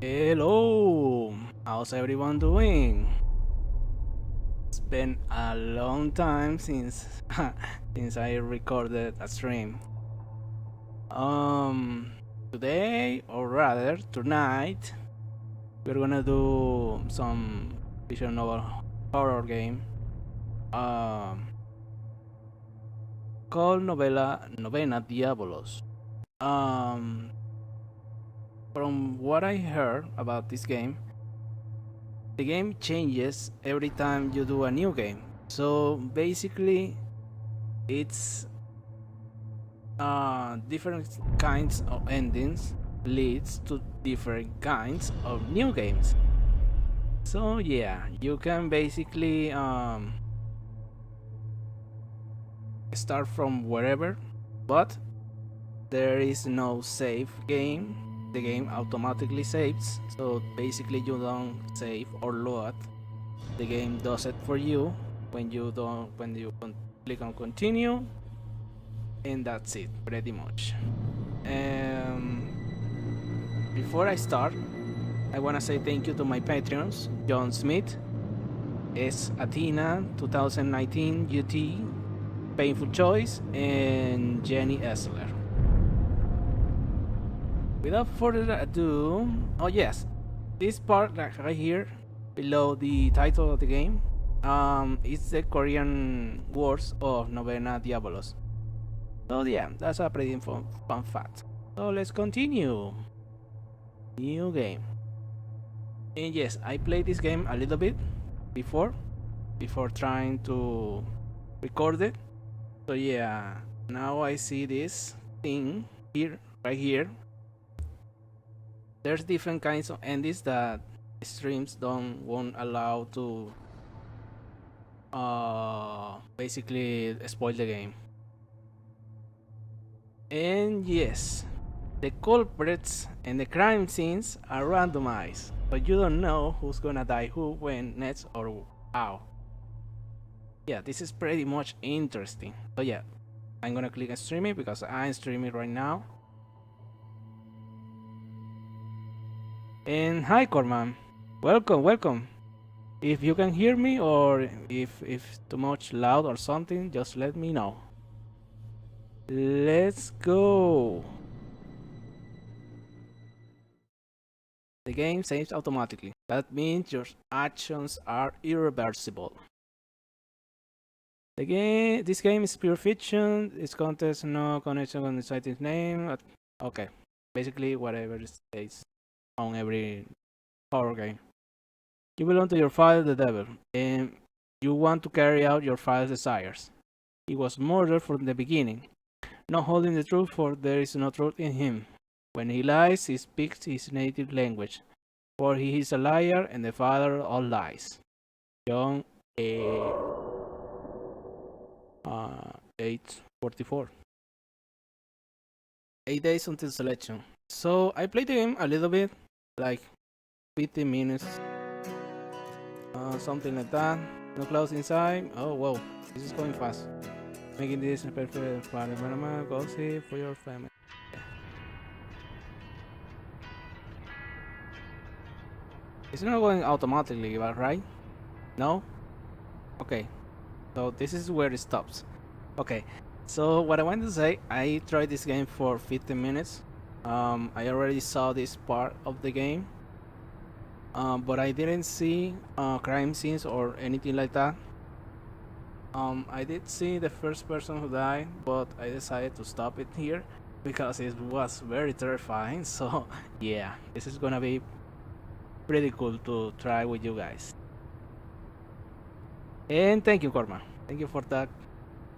Hello, how's everyone doing? It's been a long time since since I recorded a stream. Um, Today, or rather tonight, we're gonna do some visual novel horror game. Um, called Novena Diabolos. Um, from what I heard about this game, the game changes every time you do a new game. So basically, it's different kinds of endings leads to different kinds of new games. So yeah, you can basically start from wherever, but there is no save game. The game automatically saves, so basically you don't save or load. The game does it for you when you click on continue, and that's it pretty much. Before I start, I want to say thank you to my patrons: John Smith, S. Athena 2019 UT, Painful Choice, and Jenny Essler. Without further ado, oh yes, this part right here below the title of the game is the Korean words of Novena Diabolos. So yeah, that's a pretty fun fact. So let's continue. New game. And yes, I played this game a little bit before trying to record it. So yeah, now I see this thing here, right here. There's different kinds of endings that streams won't allow to basically spoil the game. And yes, the culprits and the crime scenes are randomized, but you don't know who's gonna die who, when, next, or how. Yeah, this is pretty much interesting. So yeah, I'm gonna click on streaming because I'm streaming right now. And hi Corman, welcome. If you can hear me or if too much loud or something, just let me know. Let's go. The game saves automatically. That means your actions are irreversible. This game is pure fiction. Its content no connection with the site's name. Okay, basically whatever it says on every horror game. You belong to your father, the devil, and you want to carry out your father's desires. He was murdered from the beginning, not holding the truth, for there is no truth in him. When he lies, he speaks his native language, for he is a liar and the father of all lies. John 8:44. 8 days until selection. So I played the game a little bit, like 15 minutes, something like that. No clouds inside. Oh wow, this is going fast. Making this perfect for the environment, cozy for your family. It's not going automatically, but right? No? Okay. So this is where it stops. Okay. So what I want to say, I tried this game for 15 minutes. I already saw this part of the game. But I didn't see crime scenes or anything like that. I did see the first person who died, but I decided to stop it here because it was very terrifying. So yeah, this is gonna be pretty cool to try with you guys. And thank you, Korma. Thank you for that.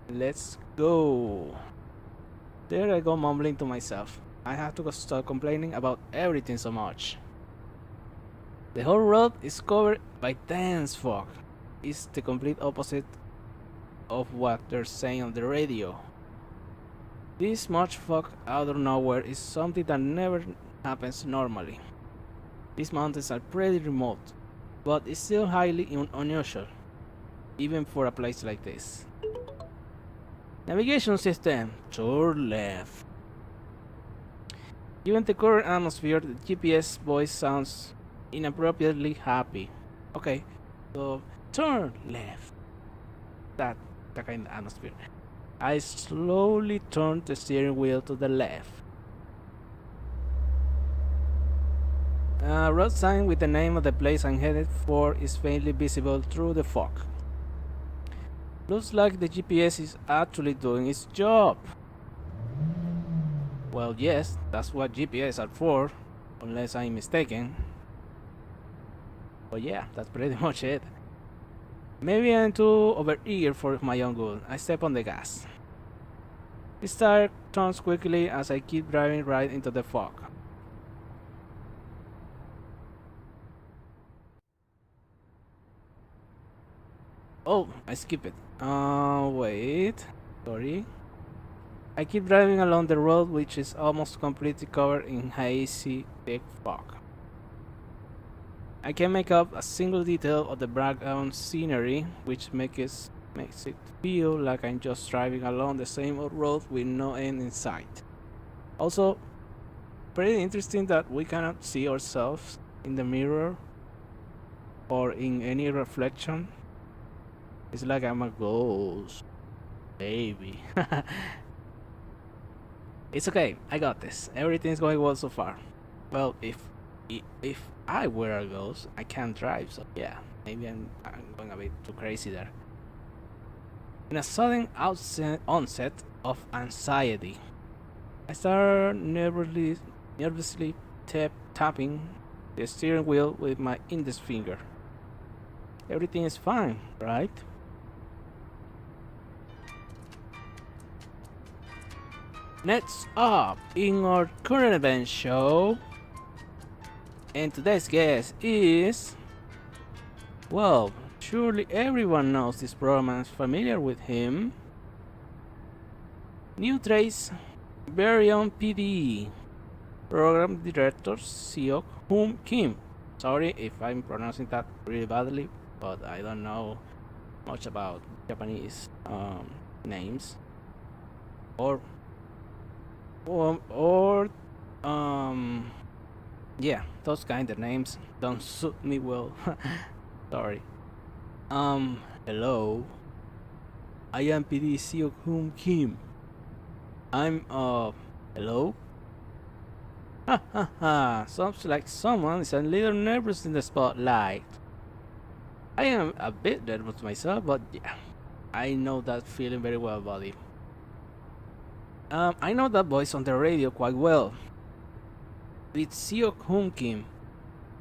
Let's go. There I go mumbling to myself. I have to stop complaining about everything so much. The whole road is covered by dense fog. It's the complete opposite of what they're saying on the radio. This much fog out of nowhere is something that never happens normally. These mountains are pretty remote, but it's still highly unusual, even for a place like this. Navigation system, turn left. Given the current atmosphere, the GPS voice sounds inappropriately happy. Okay, so turn left. That kind of atmosphere. I slowly turned the steering wheel to the left. A road sign with the name of the place I'm headed for is faintly visible through the fog. Looks like the GPS is actually doing its job. Well, yes, that's what GPS are for, unless I'm mistaken. But yeah, that's pretty much it. Maybe I'm too overeager for my own good. I step on the gas. The tire turns quickly as I keep driving right into the fog. Oh, I skip it. Wait. Sorry. I keep driving along the road, which is almost completely covered in hazy, thick fog. I can make up a single detail of the background scenery, which makes it feel like I'm just driving along the same old road with no end in sight. Also, pretty interesting that we cannot see ourselves in the mirror or in any reflection. It's like I'm a ghost, baby. It's okay, I got this. Everything's going well so far. Well, if I were a ghost, I can't drive, so yeah, maybe I'm going a bit too crazy there. In a sudden onset of anxiety, I start nervously tapping the steering wheel with my index finger. Everything is fine, right? Next up in our current event show, and today's guest is, well, surely everyone knows this program and is familiar with him. New Trace very own PD program director Seok Hoon Kim. Sorry if I'm pronouncing that really badly, but I don't know much about Japanese names or or yeah, those kind of names don't suit me well. Sorry. Hello. I am PD Seok Hoon Kim. I'm hello? Ha ha ha, sounds like someone is a little nervous in the spotlight. I am a bit nervous myself, but yeah, I know that feeling very well, buddy. I know that voice on the radio quite well. It's Seok Hoon Kim,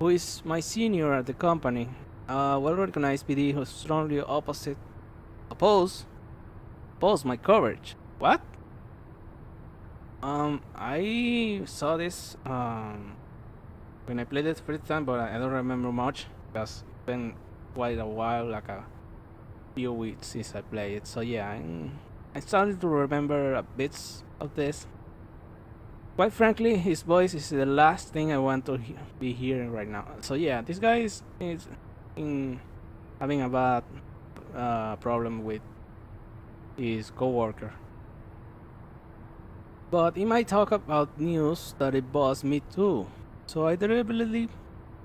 who is my senior at the company. Well-recognized PD who strongly oppose my coverage. What? I saw this when I played it the first time, but I don't remember much because it's been quite a while, like a few weeks since I played it. So yeah, I started to remember bits of this. Quite frankly, his voice is the last thing I want to be hearing right now. So yeah, this guy is having a bad problem with his coworker. But he might talk about news that it buzzed me too, so I deliberately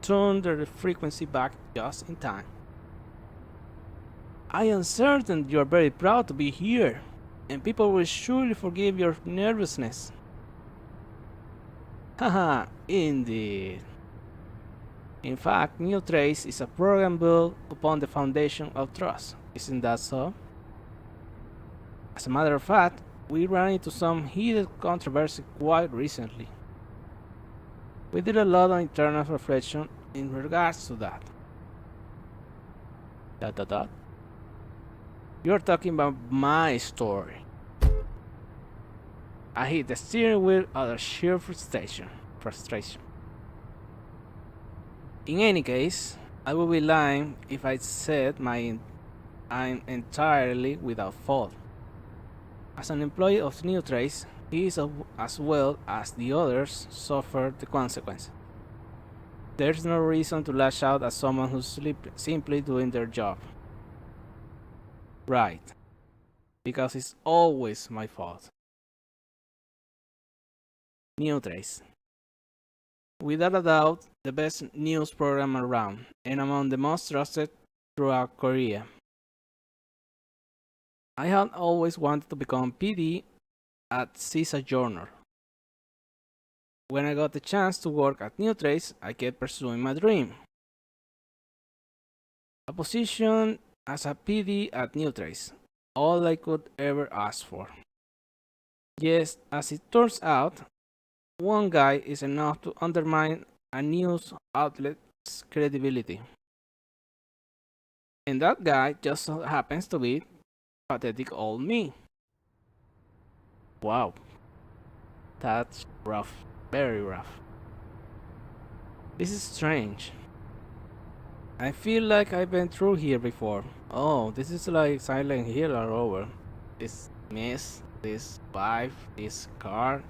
turned the frequency back just in time. I am certain you are very proud to be here, and people will surely forgive your nervousness. Haha, indeed. In fact, New Trace is a program built upon the foundation of trust. Isn't that so? As a matter of fact, we ran into some heated controversy quite recently. We did a lot of internal reflection in regards to that. Dot. You're talking about my story. I hit the steering wheel out of sheer frustration. In any case, I would be lying if I said I'm entirely without fault. As an employee of New Trace, he is as well as the others suffered the consequence. There's no reason to lash out at someone who's simply doing their job. Right. Because it's always my fault. New Trace. without a doubt, the best news program around, and among the most trusted throughout Korea. I had always wanted to become PD at CISA Journal. When I got the chance to work at New Trace, I kept pursuing my dream. A position as a PD at New Trace, all I could ever ask for. Yes, as it turns out, one guy is enough to undermine a news outlet's credibility. And that guy just so happens to be pathetic old me. Wow, that's rough, very rough. This is strange. I feel like I've been through here before. Oh, this is like Silent Hill all over. This mess, this vibe, this car.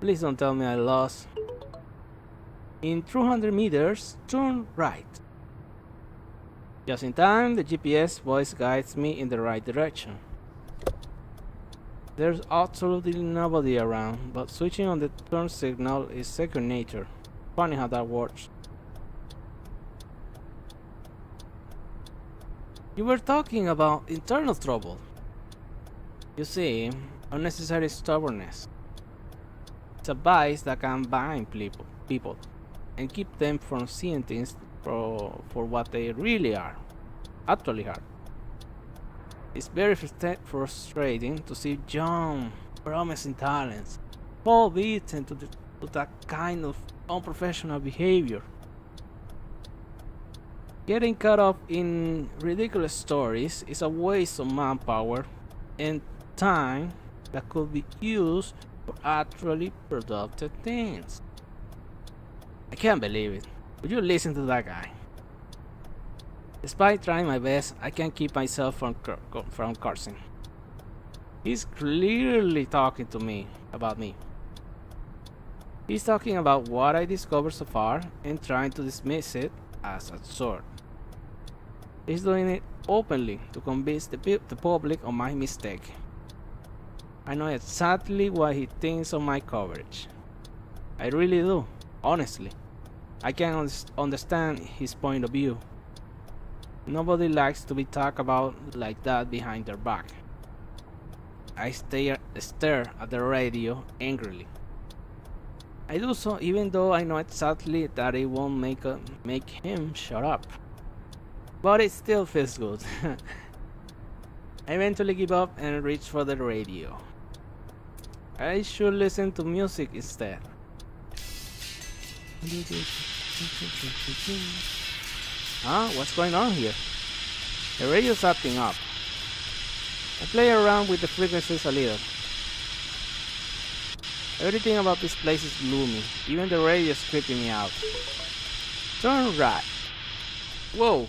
Please don't tell me I lost. In 200 meters, turn right. Just in time, the GPS voice guides me in the right direction. There's absolutely nobody around, but switching on the turn signal is second nature. Funny how that works. You were talking about internal trouble. You see, unnecessary stubbornness. It's a vice that can bind people and keep them from seeing things for what they really are, actually are. It's very frustrating to see young, promising talents fall victim to that kind of unprofessional behavior. Getting caught up in ridiculous stories is a waste of manpower and time that could be used for actually productive things. I can't believe it. Would you listen to that guy? Despite trying my best, I can't keep myself from cursing. He's clearly talking to me about me. He's talking about what I discovered so far and trying to dismiss it as absurd. He's doing it openly to convince the public of my mistake. I know exactly what he thinks of my coverage. I really do, honestly. I can understand his point of view. Nobody likes to be talked about like that behind their back. I stare at the radio angrily. I do so even though I know exactly that it won't make him shut up. But it still feels good. I eventually give up and reach for the radio. I should listen to music instead. Huh? What's going on here? The radio's acting up. I play around with the frequencies a little. Everything about this place is gloomy. Even the radio is creeping me out. Turn right. Whoa!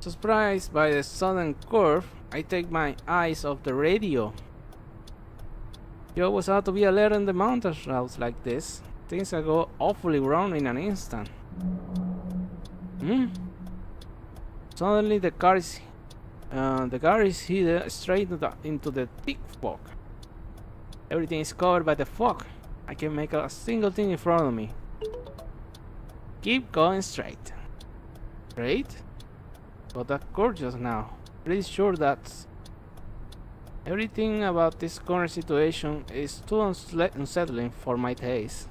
Surprised by the sudden curve, I take my eyes off the radio. You always have to be alert on the mountain routes like this. Things can go awfully wrong in an instant. Suddenly the car is headed straight into the thick fog. Everything is covered by the fog. I can't make out a single thing in front of me. Keep going straight. Straight? But that's gorgeous now. Pretty sure that's... Everything about this current situation is too unsettling for my taste.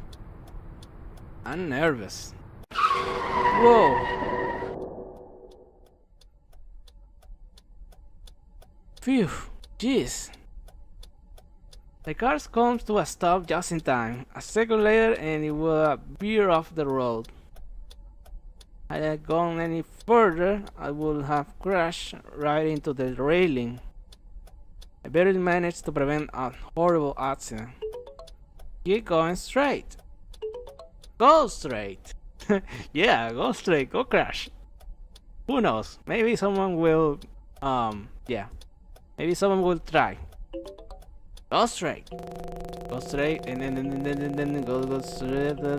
I'm nervous. Whoa! Phew, jeez. The car comes to a stop just in time. A second later and it will veer off the road. Had I gone any further, I would have crashed right into the railing. I barely managed to prevent a horrible accident. Keep going straight. Go straight. Yeah, go straight, go crash. Who knows? Maybe someone will, yeah. Maybe someone will try. Go straight. Go straight and then go straight.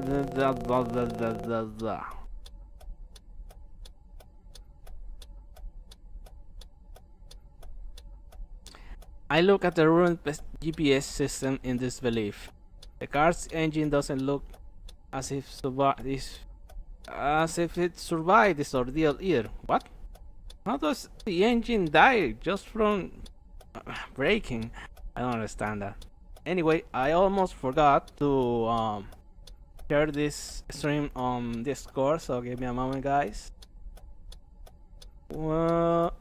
I look at the ruined GPS system in disbelief. The car's engine doesn't look as if it survived this ordeal either. What? How does the engine die just from braking? I don't understand that. Anyway, I almost forgot to share this stream on Discord, so give me a moment, guys. Well,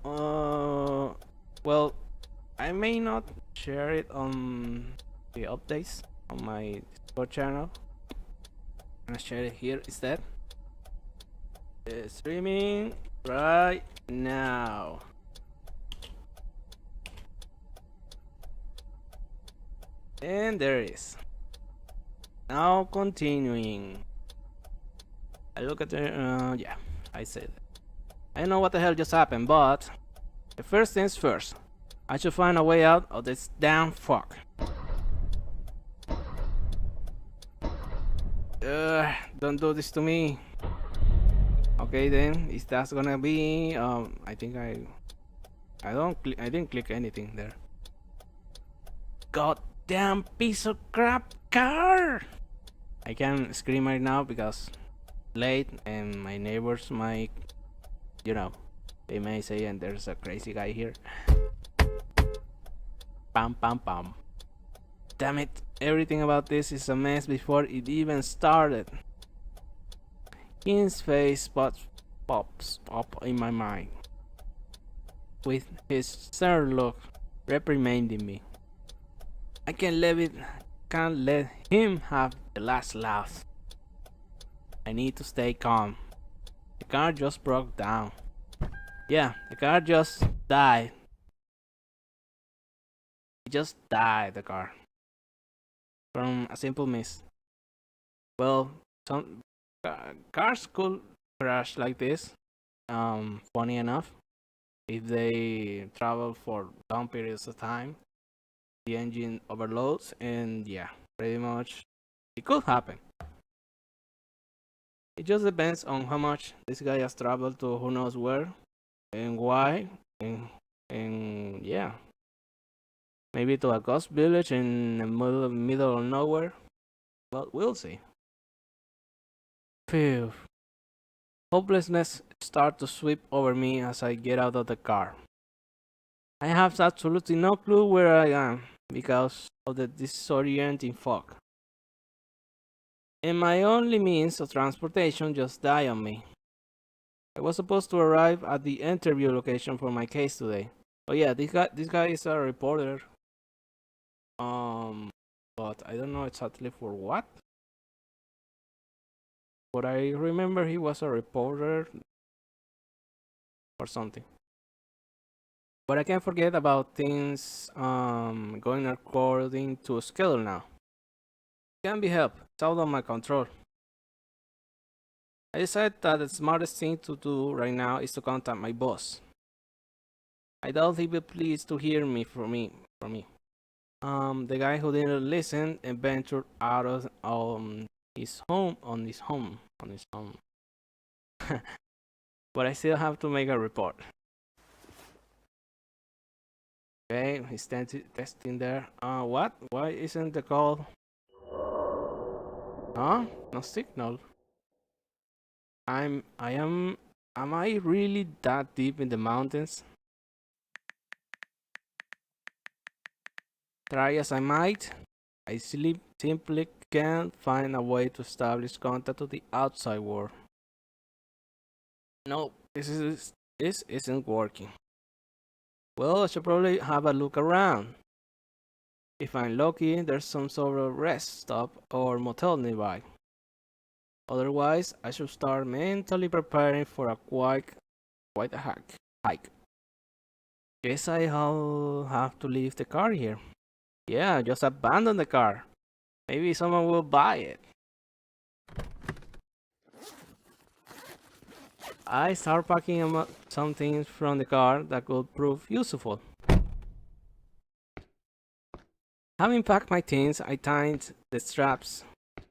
I may not share it on the updates on my Discord channel. I'm gonna share it here instead. Streaming right now. And there it is. Now continuing. I look at the yeah, I said it. I don't know what the hell just happened, but the first things first. I should find a way out of this damn fuck. Don't do this to me. Okay then, is that gonna be I think I didn't click anything there. Goddamn piece of crap car! I can't scream right now because late and my neighbors might, you know, they may say, and there's a crazy guy here. Pam pam pam. Damn it, everything about this is a mess before it even started. His face pops up in my mind, with his stern look reprimanding me. I can't let him have the last laugh. I need to stay calm. The car just broke down. Yeah, the car just died. It just died, the car. From a simple miss. Well, some cars could crash like this. Funny enough, if they travel for long periods of time, the engine overloads, and yeah, pretty much it could happen. It just depends on how much this guy has traveled to who knows where and why, and yeah, maybe to a ghost village in the middle of nowhere. Well, we'll see. Phew. Hopelessness starts to sweep over me as I get out of the car. I have absolutely no clue where I am because of the disorienting fog. And my only means of transportation just died on me. I was supposed to arrive at the interview location for my case today. Oh yeah, this guy is a reporter. But I don't know exactly for what. But I remember he was a reporter or something. But I can't forget about things going according to schedule now. Can't be helped. It's out of my control. I decided that the smartest thing to do right now is to contact my boss. I doubt he will be pleased to hear me from me. The guy who didn't listen and ventured out of his home. But I still have to make a report. Okay, he's testing there. What? Why isn't the call? Huh? No signal. Am I really that deep in the mountains? Try as I might, I simply can't find a way to establish contact to the outside world. No, this isn't working. Well, I should probably have a look around. If I'm lucky, there's some sort of rest stop or motel nearby. Otherwise, I should start mentally preparing for a quite a hike. Guess I'll have to leave the car here. Yeah, just abandon the car. Maybe someone will buy it. I start packing some things from the car that could prove useful. Having packed my things, I tied the straps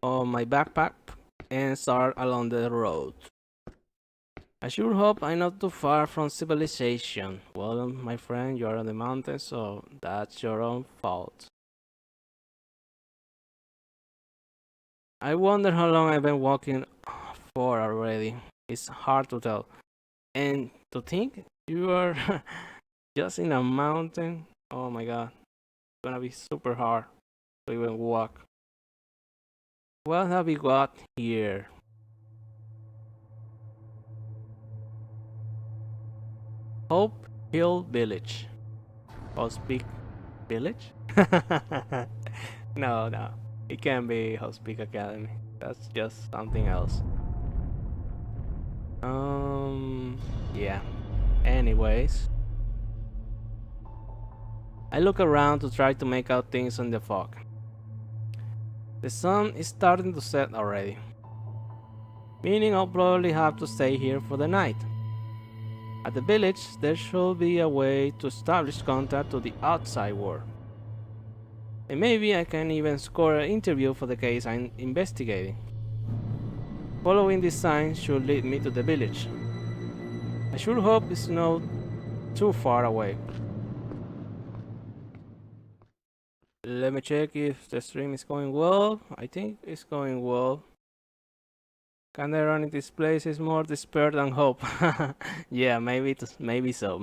on my backpack and start along the road. I sure hope I'm not too far from civilization. Well, my friend, you're on the mountain, so that's your own fault. I wonder how long I've been walking for already. It's hard to tell. And to think you are just in a mountain. Oh my god. It's gonna be super hard to even walk. What have we got here? Hope Hill Village. House Peak Village? No, no. It can't be House Peak Academy. That's just something else. Yeah. Anyways, I look around to try to make out things in the fog. The sun is starting to set already, meaning I'll probably have to stay here for the night. At the village, there should be a way to establish contact to the outside world. And maybe I can even score an interview for the case I'm investigating. Following this sign should lead me to the village. I sure hope it's not too far away. Let me check if the stream is going well. I think it's going well. Kinda running this place is more despair than hope. Yeah, maybe so.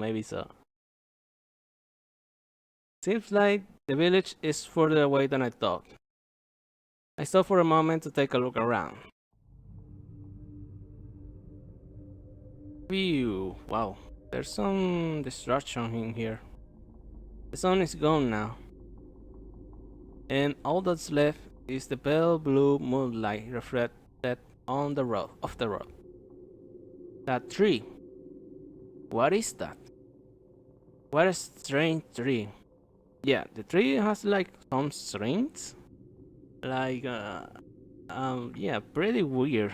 Seems like the village is further away than I thought. I stop for a moment to take a look around. Phew, wow, there's some destruction in here. The sun is gone now, and all that's left is the pale blue moonlight reflected on the road of the road. That tree. What is that? What a strange tree. Yeah, the tree has like some strings. Like yeah, pretty weird.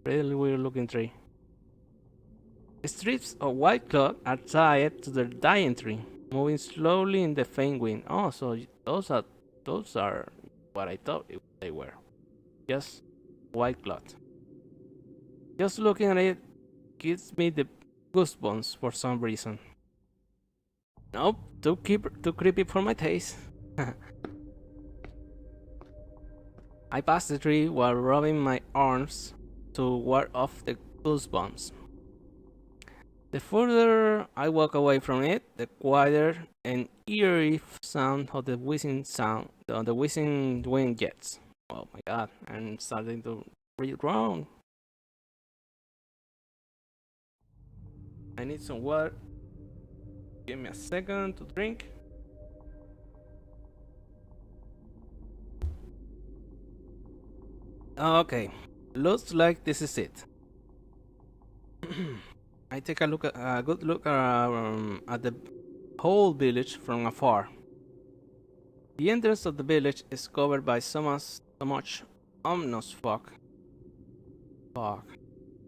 Pretty weird looking tree. Strips of white cloth are tied to the dying tree, moving slowly in the faint wind. Oh, so those are what I thought they were. Just white cloth. Just looking at it gives me the goosebumps for some reason. Nope, too creepy for my taste. I pass the tree while rubbing my arms to ward off the goosebumps. The further I walk away from it, the quieter and eerie sound of the whizzing wind gets. Oh my god, I'm starting to read wrong. I need some water. Give me a second to drink. Okay, looks like this is it. I take a good look at the whole village from afar. The entrance of the village is covered by so much ominous fog,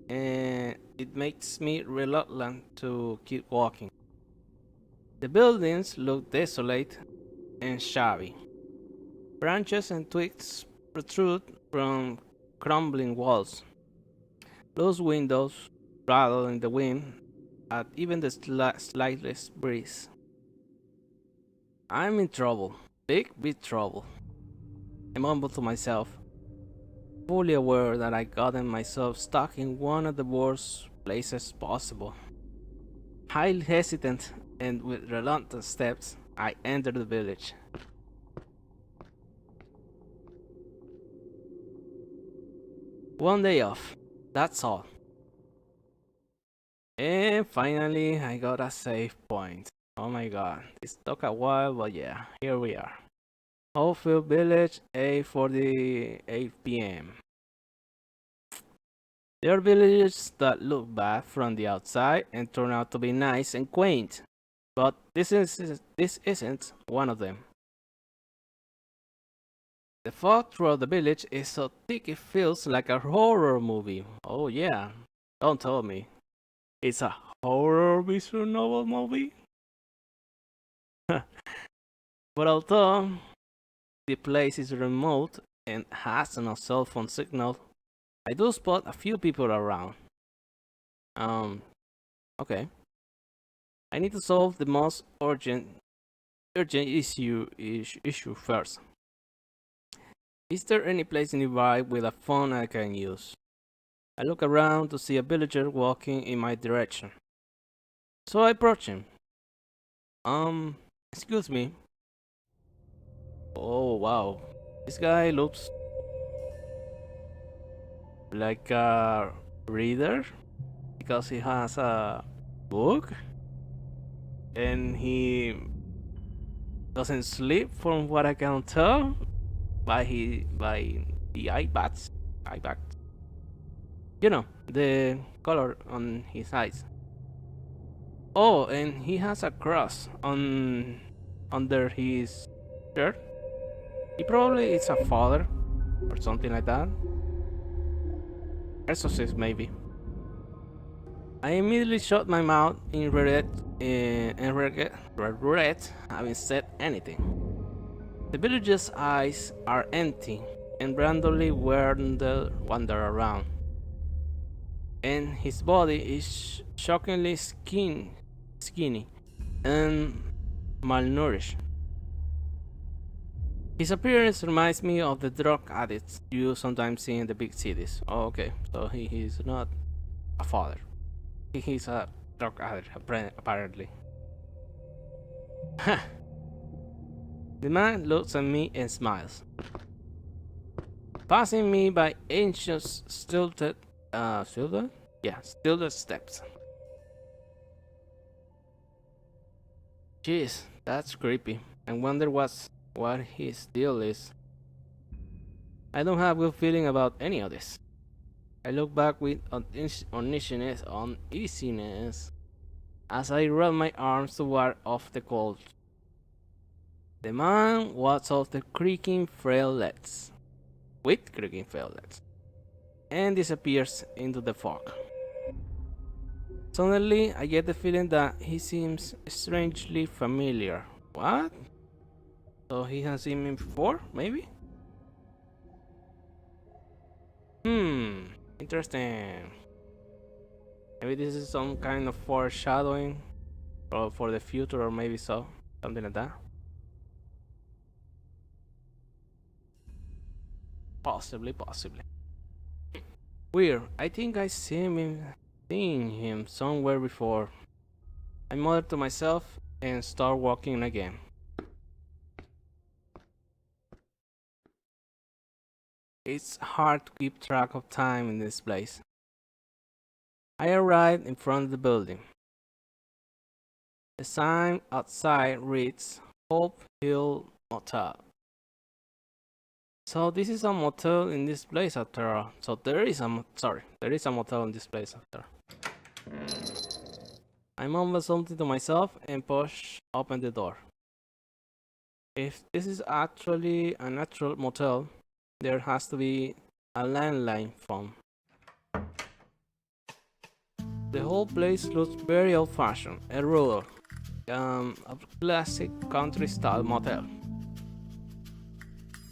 and it makes me reluctant to keep walking. The buildings look desolate and shabby. Branches and twigs protrude from crumbling walls. Those windows rattle in the wind at even the slightest breeze. I'm in trouble. Big trouble. I mumble to myself, fully aware that I gotten myself stuck in one of the worst places possible. Highly hesitant and with reluctant steps, I enter the village. One day off, that's all. And finally, I got a save point. Oh my god, this took a while, but yeah, here we are. Hopefield Village, 8:48 p.m. There are villages that look bad from the outside and turn out to be nice and quaint, but this isn't one of them. The fog throughout the village is so thick it feels like a horror movie. Oh yeah, don't tell me. It's a horror visual novel movie? But although the place is remote and has no cell phone signal, I do spot a few people around. Okay. I need to solve the most urgent issue first. Is there any place nearby with a phone I can use? I look around to see a villager walking in my direction. So I approach him. Excuse me. Oh wow. This guy looks like a reader because he has a book and he doesn't sleep from what I can tell by the iPads. iPad. You know, the color on his eyes. Oh, and he has a cross on under his shirt. He probably is a father or something like that. Exorcist maybe. I immediately shut my mouth in regret having said anything. The village's eyes are empty and randomly wander around, and his body is shockingly skinny and malnourished. His appearance reminds me of the drug addicts you sometimes see in the big cities. Oh, okay, so he is not a father. He's a drug addict, apparently. The man looks at me and smiles, passing me by ancient stilted steps. Jeez, that's creepy. I wonder what his deal is. I don't have a good feeling about any of this. I look back with uneasiness as I run my arms to ward off the cold. The man walks off the creaking frailets, and disappears into the fog. Suddenly, I get the feeling that he seems strangely familiar. What? So he has seen me before, maybe? Interesting. Maybe this is some kind of foreshadowing for the future, or maybe so. Something like that. Possibly. Weird. I think I seen him somewhere before. I mutter to myself and start walking again. It's hard to keep track of time in this place. I arrived in front of the building. The sign outside reads Hope Hill Motel. So this is a motel in this place after all. So there is a motel in this place after. I mumble something to myself and push open the door. If this is actually an actual motel, there has to be a landline phone. The whole place looks very old-fashioned and rural, a classic country-style motel.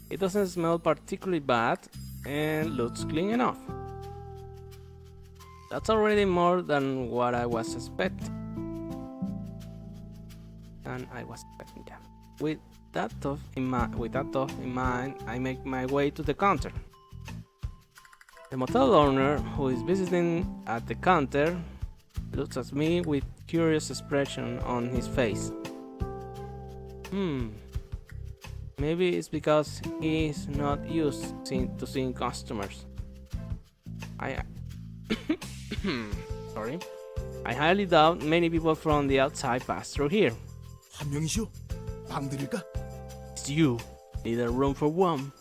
It doesn't smell particularly bad and looks clean enough. That's already more than what I was expecting. Yeah. With that thought in mind, I make my way to the counter. The motel owner, who is visiting at the counter, looks at me with curious expression on his face. Maybe it's because he's not used to seeing customers. Sorry. I highly doubt many people from the outside pass through here. 한 명이시오? 방 드릴까? It's you. Need a room for one.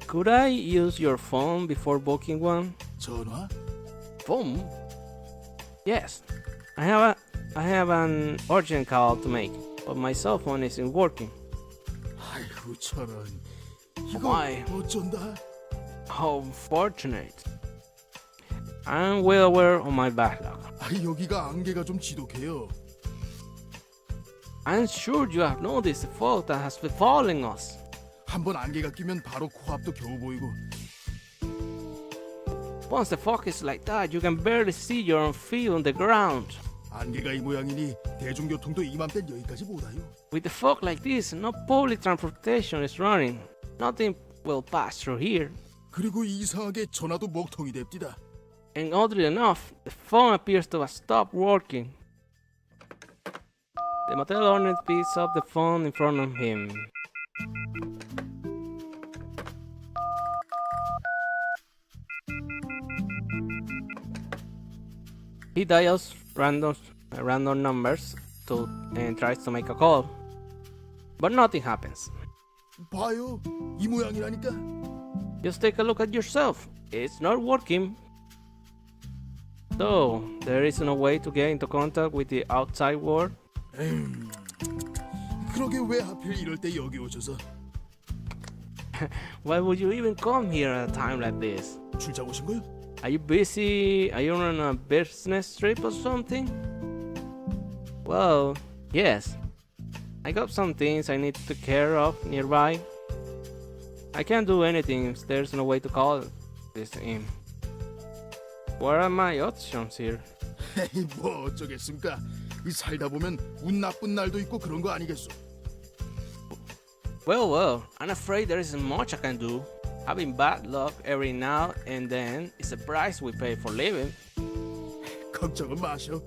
Could I use your phone before booking one? 전화? Phone? Yes. I have an urgent call to make, but my cell phone isn't working. 아이고 저런. 이거 Why? 어쩐다? How fortunate. I'm well aware of my backlog. 여기가 안개가 좀 지독해요. I'm sure you have noticed the fog that has befallen us. 한번 안개가 끼면 바로 코앞도 겨우 보이고. Once the fog is like that, you can barely see your own feet on the ground. 안개가 이 모양이니 대중교통도 이맘땐 여기까지 못 와요. With the fog like this, no public transportation is running. Nothing will pass through here. 그리고 이상하게 전화도 먹통이 됩디다. And oddly enough, the phone appears to have stopped working. The motel owner picks up the phone in front of him. He dials random numbers and tries to make a call, but nothing happens. 봐요, 이 모양이라니까. Just take a look at yourself. It's not working. So, there is no way to get into contact with the outside world? 그러게 왜 하필 이럴 때 여기 오셔서? Why would you even come here at a time like this? 출장 오신 거요? Are you busy? Are you on a business trip or something? Well, yes. I got some things I need to take care of nearby. I can't do anything if there's no way to call this in. What are my options here? 에이, 뭐 어쩌겠습니까? 이 살다 보면 운 나쁜 날도 있고 그런 거 아니겠소? Well, I'm afraid there isn't much I can do. Having bad luck every now and then is the price we pay for living. 걱정은 마셔.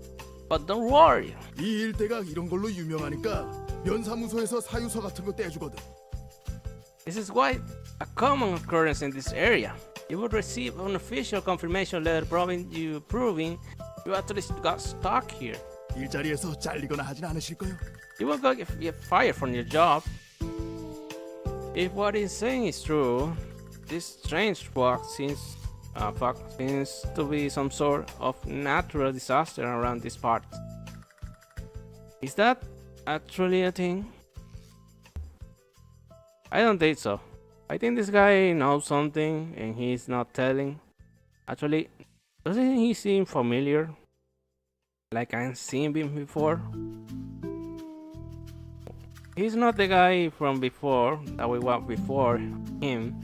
But don't worry. 이 일대가 이런 걸로 유명하니까 면사무소에서 사유서 같은 거 떼주거든. This is quite a common occurrence in this area. You would receive an official confirmation letter proving you actually got stuck here. 일자리에서 잘리거나 하진 않으실 거요. You won't get fired from your job. If what he's saying is true, this strange fog seems to be some sort of natural disaster around this part. Is that actually a thing? I don't think so. I think this guy knows something and he's not telling. Actually, doesn't he seem familiar? Like I've seen him before? He's not the guy from before that we walked before him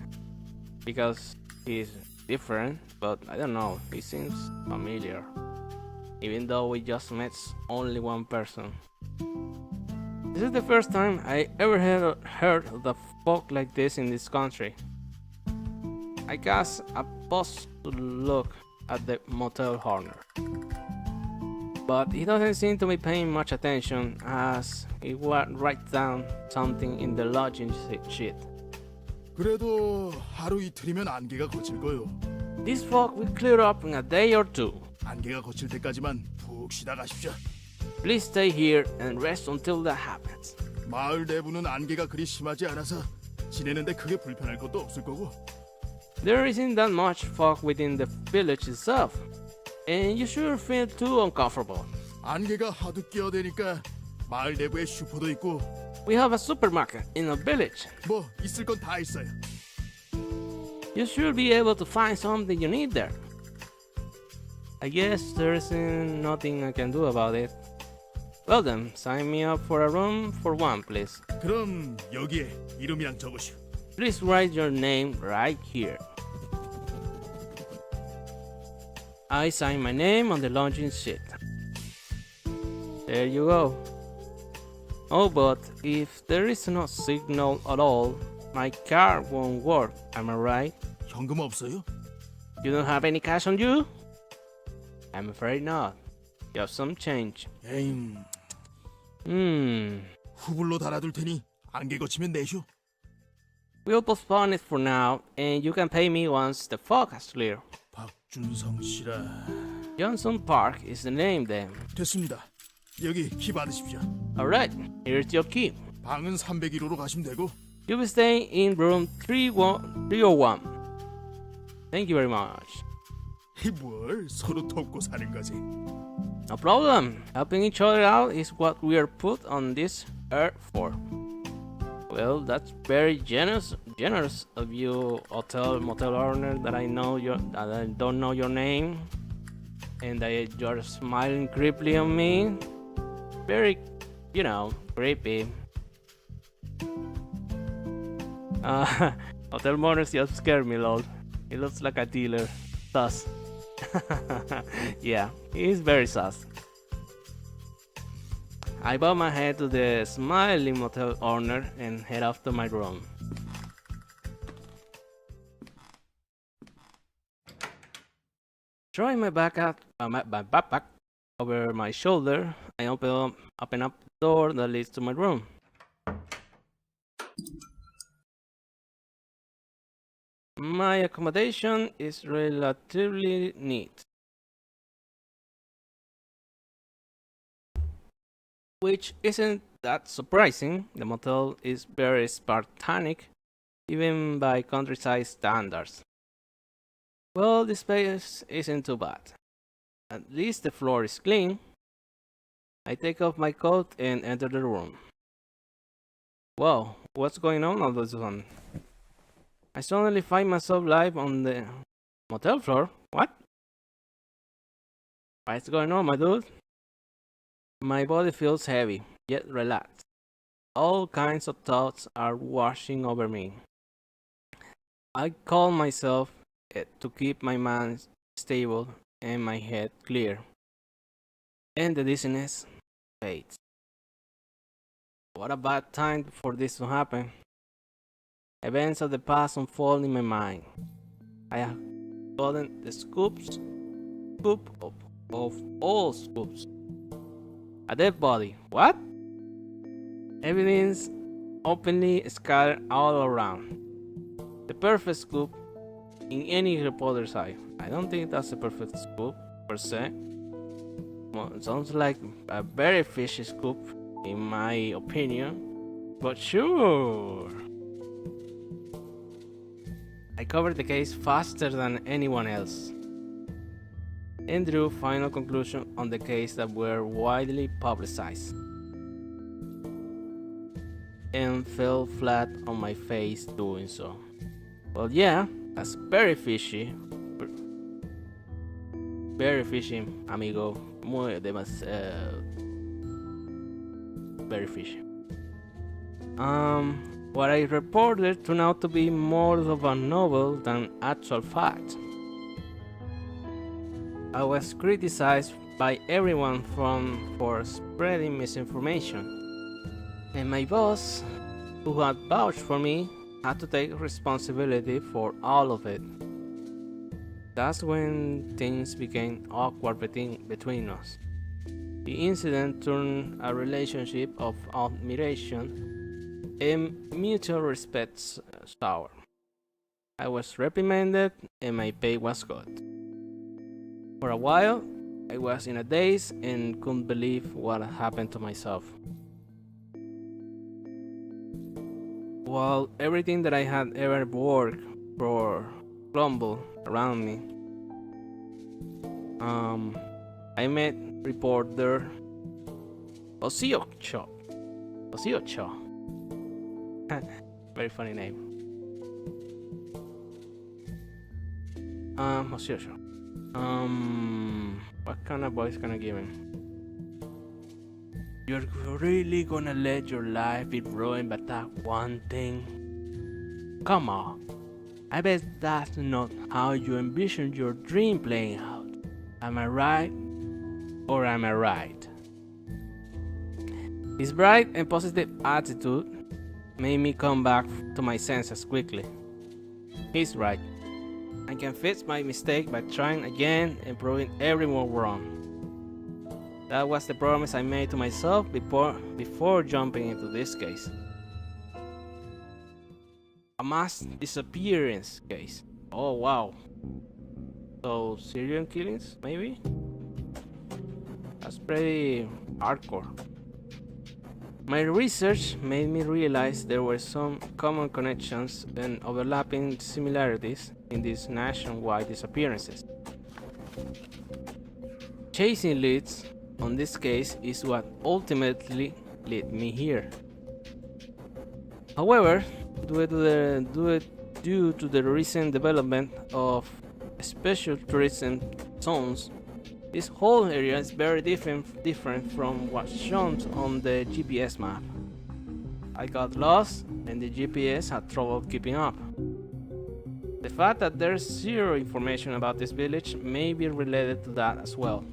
because he's different, but I don't know, he seems familiar. Even though we just met only one person. This is the first time I ever heard of the fog like this in this country. I guess I paused to look at the motel owner. But he doesn't seem to be paying much attention as he writes down something in the lodging sheet. 그래도 하루 이틀이면 안개가 거칠 거요. This fog will clear up in a day or two. 안개가 거칠 때까지만 푹 쉬다 가십시오. Please stay here and rest until that happens. 마을 내부는 안개가 그리 심하지 않아서 지내는데 크게 불편할 것도 없을 거고. There isn't that much fog within the village itself, and you shouldn't feel too uncomfortable. 안개가 하도 끼어대니까 마을 내부에 슈퍼도 있고 We have a supermarket in the village. 뭐 있을 건 다 있어요. You should be able to find something you need there. I guess there isn't nothing I can do about it. Well then, sign me up for a room for one, please. 그럼 여기에 이름이랑 적으시오. Please write your name right here. I sign my name on the lodging sheet. There you go. Oh, but if there is no signal at all, my car won't work, am I right? 현금 없어요? You don't have any cash on you? I'm afraid not. You have some change. 에임, 후불로 달아둘 테니 안개 거치면 내쇼. We'll postpone it for now, and you can pay me once the fog has cleared. 박준성 씨라. Johnson Park is the name then. 됐습니다. 여기 키 받으십시오. Alright, here's your key. 방은 301호로 가시면 되고. You'll be staying in room 301. Thank you very much. 뭘 서로 돕고 사는 거지. No problem. Helping each other out is what we are put on this earth for. Well, that's very generous of you, motel owner. That I don't know your name, and that you're smiling creepily on me. Very, creepy. Hotel owners just scare me, lol. He looks like a dealer. Sus. Yeah, he's very sus. I bow my head to the smiling motel owner and head off to my room. Throwing my backpack over my shoulder, I open up the door that leads to my room. My accommodation is relatively neat, which isn't that surprising. The motel is very Spartanic, even by countryside standards. Well, the space isn't too bad. At least the floor is clean. I take off my coat and enter the room. Whoa, what's going on all of a sudden? I suddenly find myself live on the motel floor. What? What's going on, my dude? My body feels heavy, yet relaxed. All kinds of thoughts are washing over me. I call myself to keep my mind stable and my head clear. And the dizziness fades. What a bad time for this to happen. Events of the past unfold in my mind. I have gotten the scoop of all scoops. A dead body. What? Evidence openly scattered all around. The perfect scoop in any reporter's eye. I don't think that's a perfect scoop per se. Well, it sounds like a very fishy scoop in my opinion, but sure. I covered the case faster than anyone else and drew final conclusions on the case that were widely publicized, and fell flat on my face doing so. Well, yeah, that's very fishy. Very fishy, amigo. Muy demasiado. Very fishy. What I reported turned out to be more of a novel than actual fact. I was criticized by everyone for spreading misinformation, and my boss, who had vouched for me, had to take responsibility for all of it. That's when things became awkward between us. The incident turned a relationship of admiration and mutual respect sour. I was reprimanded and my pay was cut. For a while, I was in a daze and couldn't believe what had happened to myself. While everything that I had ever worked for crumbled around me, I met reporter Osiocho. Very funny name. Osiocho. What kind of voice can I give him? You're really gonna let your life be ruined by that one thing? Come on. I bet that's not how you envisioned your dream playing out. Am I right? Or am I right? His bright and positive attitude made me come back to my senses quickly. He's right. I can fix my mistake by trying again and proving everyone wrong. That was the promise I made to myself before jumping into this case. A mass disappearance case. Oh wow. So serial killings, maybe? That's pretty hardcore. My research made me realize there were some common connections and overlapping similarities in these nationwide disappearances. Chasing leads on this case is what ultimately led me here. However, due to the recent development of special tourism zones, this whole area is very different from what's shown on the GPS map. I got lost and the GPS had trouble keeping up. The fact that there's zero information about this village may be related to that as well.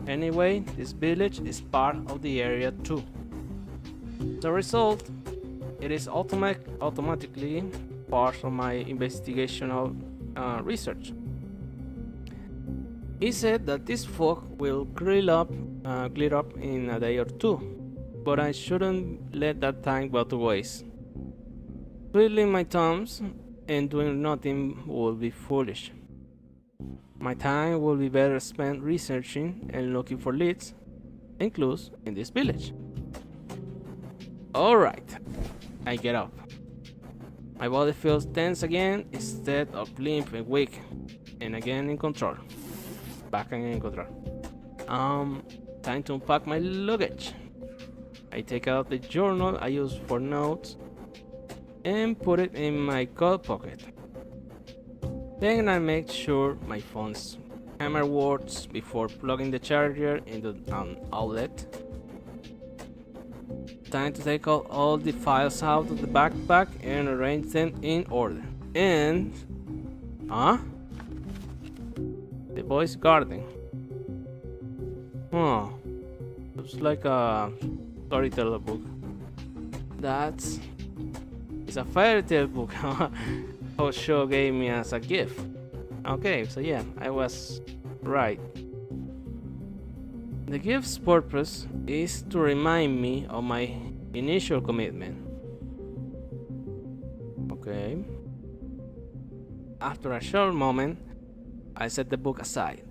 Anyway, this village is part of the area too. As a result, it is automatically part of my investigational research. He said that this fog will clear up in a day or two, but I shouldn't let that time go to waste. Twiddling my thumbs and doing nothing will be foolish. My time will be better spent researching and looking for leads and clues in this village. Alright, I get up. My body feels tense again instead of limp and weak, and again in control. Back again in control. Time to unpack my luggage. I take out the journal I use for notes and put it in my coat pocket. Then I make sure my phone's camera works before plugging the charger into an outlet. Time to take out all the files out of the backpack and arrange them in order. And... The boy's garden. Looks like a storyteller book. It's a fairy tale book. Osho gave me as a gift. Okay, so yeah, I was right. The gift's purpose is to remind me of my initial commitment. Okay. After a short moment, I set the book aside.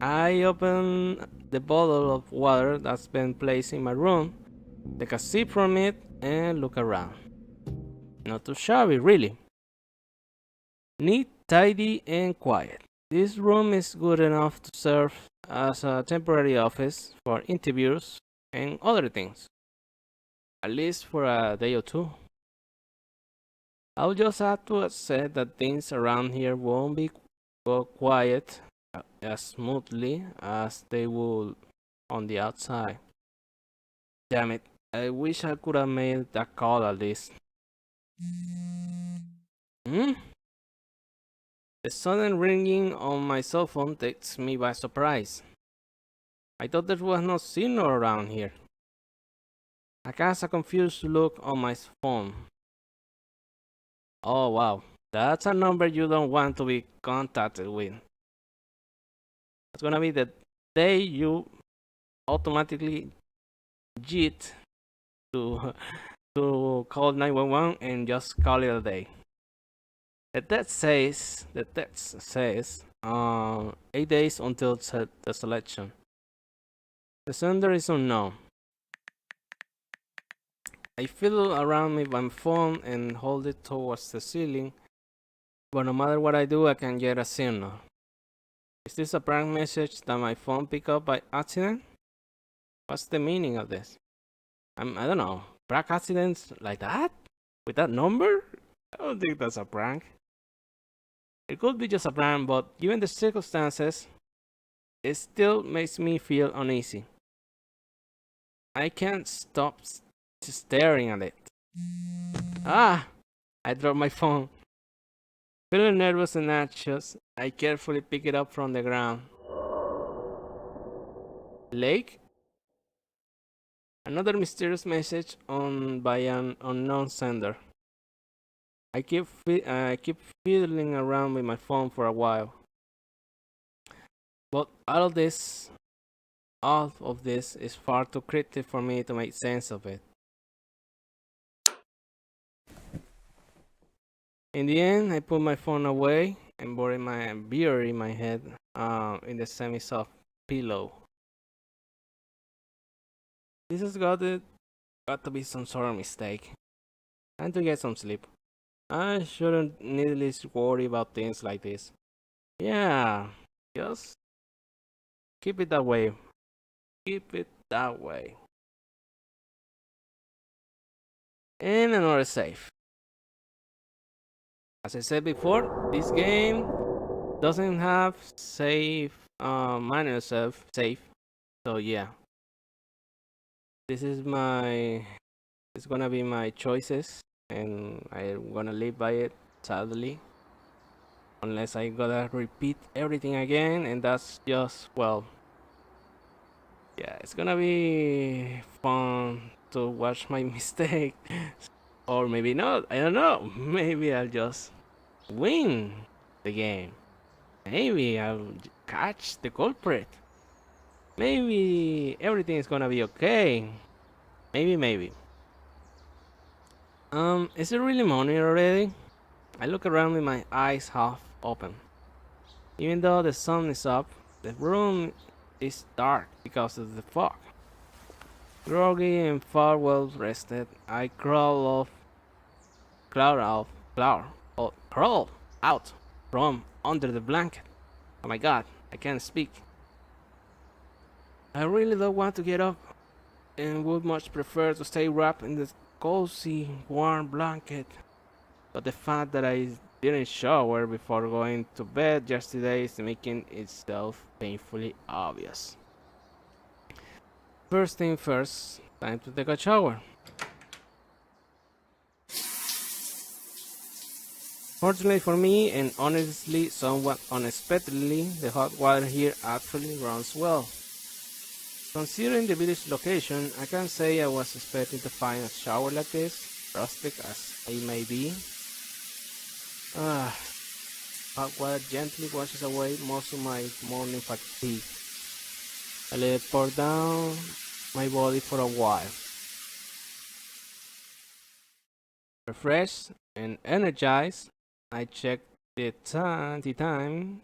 I open the bottle of water that's been placed in my room, take a sip from it, and look around. Not too shabby, really. Neat, tidy, and quiet. This room is good enough to serve as a temporary office for interviews and other things. At least for a day or two. I'll just have to accept that things around here won't go quiet as smoothly as they would on the outside. Damn it, I wish I could have made that call at least. The sudden ringing on my cell phone takes me by surprise. I thought there was no signal around here. I cast a confused look on my phone. Oh wow, that's a number you don't want to be contacted with. It's gonna be the day you automatically JIT to call 911 and just call it a day. The text says 8 days until the selection. The sender is unknown. I fiddle around with my phone and hold it towards the ceiling, but no matter what I do, I can get a signal. Is this a prank message that my phone picked up by accident? What's the meaning of this? I don't know. Prank accidents like that? With that number? I don't think that's a prank. It could be just a prank, but given the circumstances, it still makes me feel uneasy. I can't stop staring at it. I dropped my phone. Feeling nervous and anxious, I carefully pick it up from the ground. Lake? Another mysterious message by an unknown sender. I keep fiddling around with my phone for a while. But all of this is far too cryptic for me to make sense of it. In the end, I put my phone away and bury my head in the semi-soft pillow. This has got to be some sort of mistake. Time to get some sleep. I shouldn't needlessly worry about things like this. Yeah, just keep it that way. Keep it that way. And another save. As I said before, this game doesn't have manual save. So yeah. This is it's gonna be my choices and I'm gonna live by it. sadly. Unless I gotta repeat everything again, and that's just, well, yeah, it's gonna be fun to watch my mistake. Or maybe not, I don't know. Maybe I'll just win the game. Maybe I'll catch the culprit. Maybe everything is gonna be okay. Maybe. Is it really morning already? I look around with my eyes half open. Even though the sun is up, the room is dark because of the fog. Groggy and far well rested, I crawl out from under the blanket. Oh my god, I can't speak. I really don't want to get up and would much prefer to stay wrapped in the cozy, warm blanket. But the fact that I didn't shower before going to bed yesterday is making itself painfully obvious. First thing first, time to take a shower. Fortunately for me, and honestly somewhat unexpectedly, the hot water here actually runs well. Considering the village location, I can't say I was expecting to find a shower like this, rustic as I may be. Hot water gently washes away most of my morning fatigue. I let it pour down my body for a while. Refreshed and energized, I check the time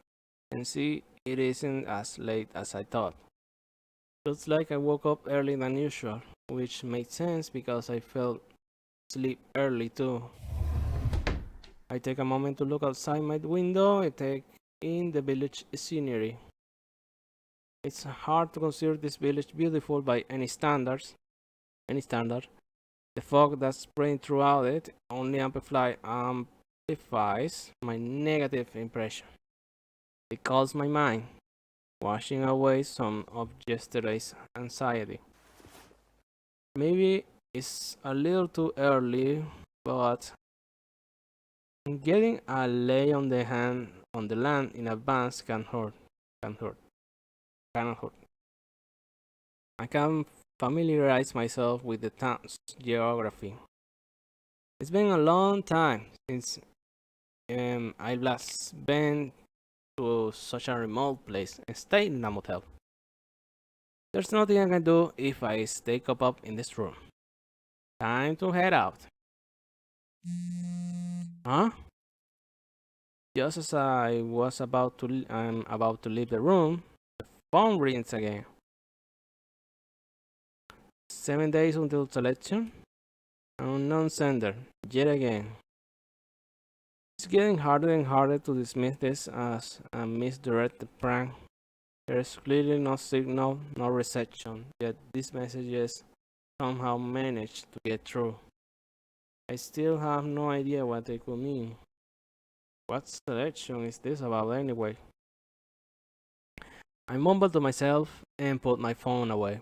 and see it isn't as late as I thought. Looks like I woke up earlier than usual, which made sense because I fell asleep early too. I take a moment to look outside my window and take in the village scenery. It's hard to consider this village beautiful by any standard. The fog that's spraying throughout it only amplifies my negative impression. It calms my mind, washing away some of yesterday's anxiety. Maybe it's a little too early, but getting a lay on the land in advance can hurt. Cannot hurt. I can familiarize myself with the town's geography. It's been a long time since I last been to such a remote place and stayed in a motel. There's nothing I can do if I stay cooped up in this room. Time to head out. Huh? Just as I'm about to leave the room, the phone rings again. 7 days until selection? Unknown sender, yet again. It's getting harder and harder to dismiss this as a misdirected prank. There's clearly no signal, no reception, yet these messages somehow manage to get through. I still have no idea what they could mean. What selection is this about anyway? I mumbled to myself and put my phone away.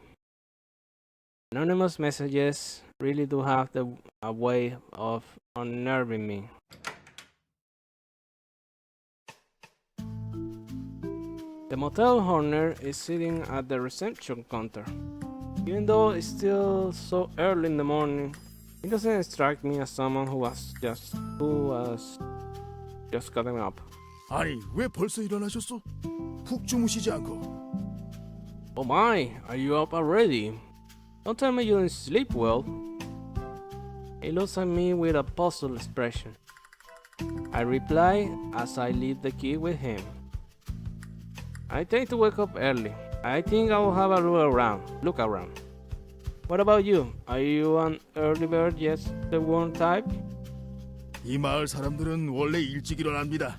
Anonymous messages really do have a way of unnerving me. The motel owner is sitting at the reception counter. Even though it's still so early in the morning, it doesn't strike me as someone who was just getting up. 아니, 왜 벌써 일어나셨어? 푹 주무시지 않고. Oh my, are you up already? Don't tell me you didn't sleep well. He looks at me with a puzzled expression. I reply as I leave the key with him. I tend to wake up early. I think I will have a look around. What about you? Are you an early bird yet the one type? 이 마을 사람들은 원래 일찍 일어납니다.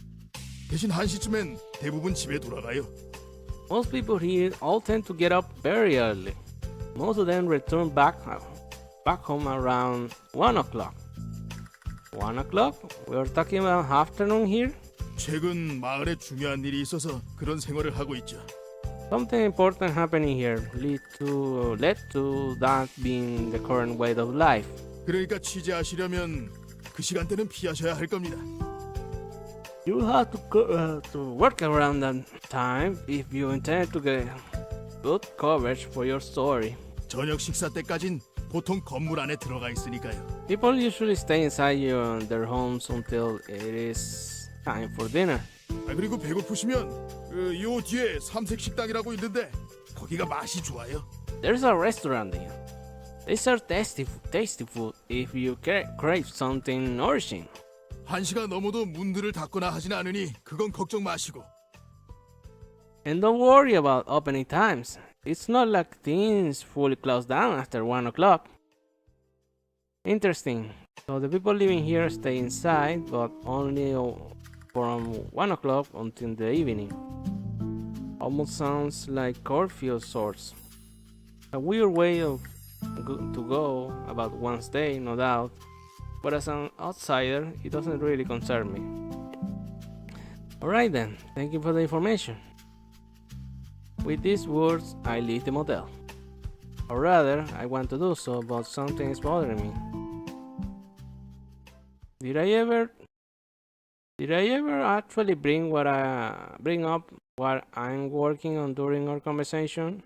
대신 1시쯤엔 대부분 집에 돌아가요. Most people here all tend to get up very early. Most of them return back home around 1 o'clock. 1 o'clock? We're talking about afternoon here? 최근 마을에 중요한 일이 있어서 그런 생활을 하고 있죠. Something important happening here led to that being the current way of life. 그러니까 취재하시려면 그 시간대는 피하셔야 할 겁니다. You will have to work around that time if you intend to get good coverage for your story. 저녁 식사 때까진 보통 건물 안에 들어가 있으니까요. People usually stay inside their homes until it is time for dinner. 그리고 배고프시면 요 뒤에 삼색 식당이라고 있는데 거기가 맛이 좋아요. There's a restaurant there. They serve tasty food if you crave something nourishing. 1시가 넘어도 문들을 닫거나 하진 않으니 그건 걱정 마시고. And don't worry about opening times. It's not like things fully close down after 1 o'clock. Interesting. So the people living here stay inside, but only from 1 o'clock until the evening. Almost sounds like curfew sorts. A weird way to go about one's day, no doubt. But as an outsider, it doesn't really concern me. Alright then, thank you for the information. With these words, I leave the motel. Or rather, I want to do so, but something is bothering me. Did I ever actually bring up what I'm working on during our conversation?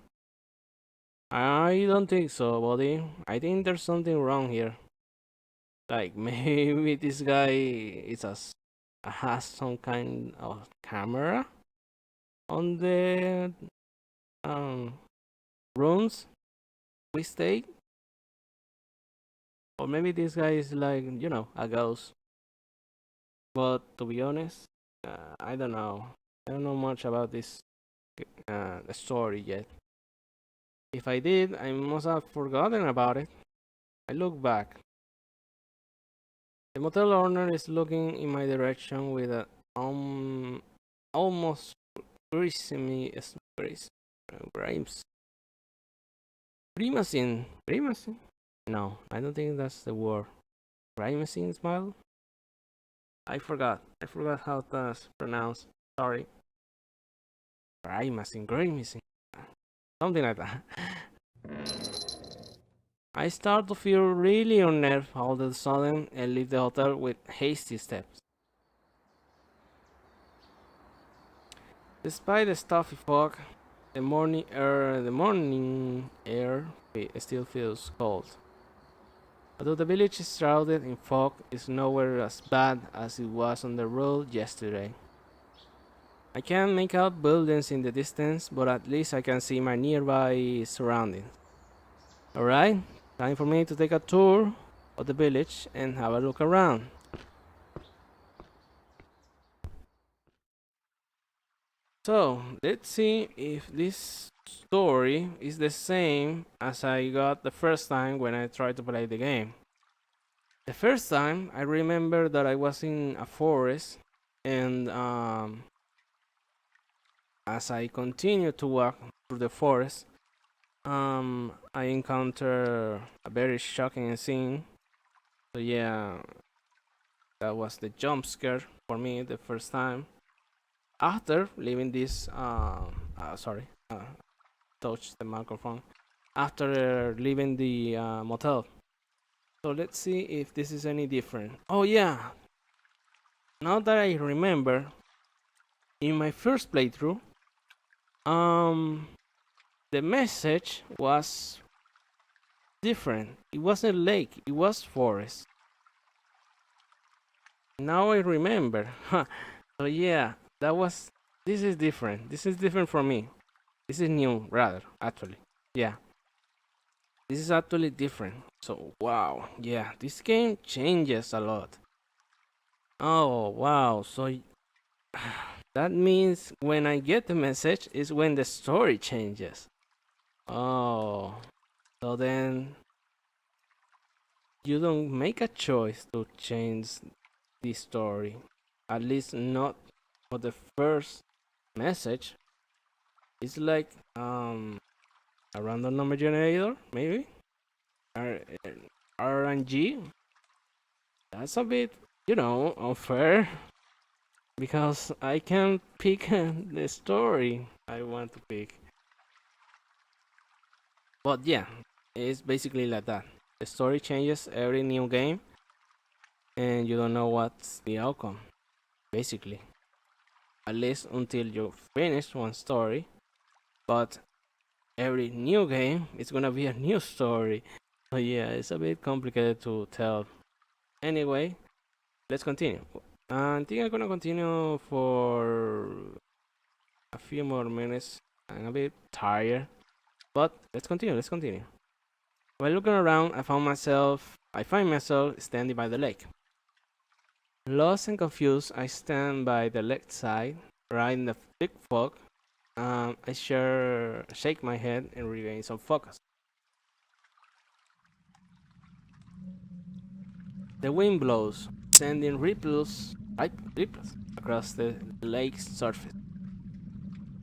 I don't think so, buddy. I think there's something wrong here. Like maybe this guy has some kind of camera on the rooms we stay, or maybe this guy is like a ghost. But to be honest, I don't know. I don't know much about this story yet. If I did, I must have forgotten about it. I look back. The motel owner is looking in my direction with a almost grimacing. No, I don't think that's the word. Grimacing smile. I forgot how that's pronounced. Sorry. Grimacing. Something like that. I start to feel really unnerved all of a sudden and leave the hotel with hasty steps. Despite the stuffy fog, the morning air still feels cold. Although the village is shrouded in fog, it's nowhere as bad as it was on the road yesterday. I can't make out buildings in the distance, but at least I can see my nearby surroundings. Alright, time for me to take a tour of the village and have a look around. So, let's see if this story is the same as I got the first time when I tried to play the game. The first time, I remember that I was in a forest, and as I continued to walk through the forest, I encountered a very shocking scene. So yeah, that was the jump scare for me the first time. After leaving this, touch the microphone. After leaving the motel. So let's see if this is any different. Oh yeah, now that I remember, in my first playthrough, the message was different. It wasn't lake, it was forest. Now I remember. So yeah, this is different. This is different for me. This is new, rather, actually. Yeah. This is actually different. So, wow. Yeah, this game changes a lot. Oh, wow. So, that means when I get the message is when the story changes. Oh. So then, you don't make a choice to change the story. At least not for the first message. It's like a random number generator, maybe RNG. That's a bit, unfair because I can't pick the story I want to pick. But yeah, it's basically like that. The story changes every new game, and you don't know what's the outcome. basically. At least until you finish one story. But every new game is gonna be a new story. So yeah, it's a bit complicated to tell. Anyway, let's continue. I think I'm gonna continue for a few more minutes. I'm a bit tired, but let's continue. Let's continue. While looking around, I find myself standing by the lake. Lost and confused, I stand by the lake side, right in the thick fog. Shake my head and regain some focus. The wind blows, sending ripples across the lake's surface.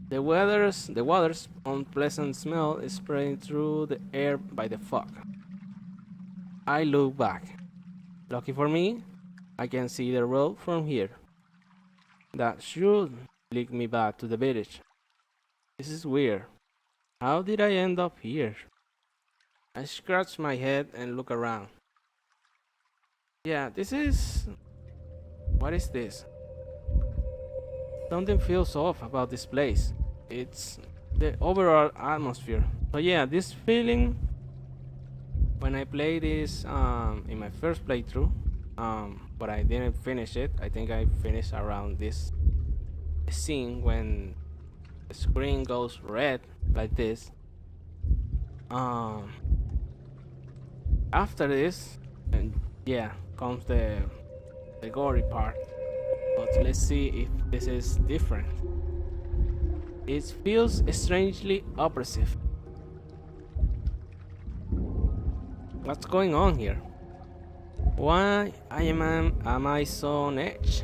The water's unpleasant smell is spreading through the air by the fog. I look back. Lucky for me, I can see the road from here. That should lead me back to the village. This is weird. How did I end up here? I scratch my head and look around. Yeah, what is this? Something feels off about this place. It's the overall atmosphere. So yeah, this feeling when I played this in my first playthrough, but I didn't finish it. I think I finished around this scene when the screen goes red like this. After this, and yeah, comes the gory part. But let's see if this is different. It feels strangely oppressive. What's going on here? Why am I so on edge?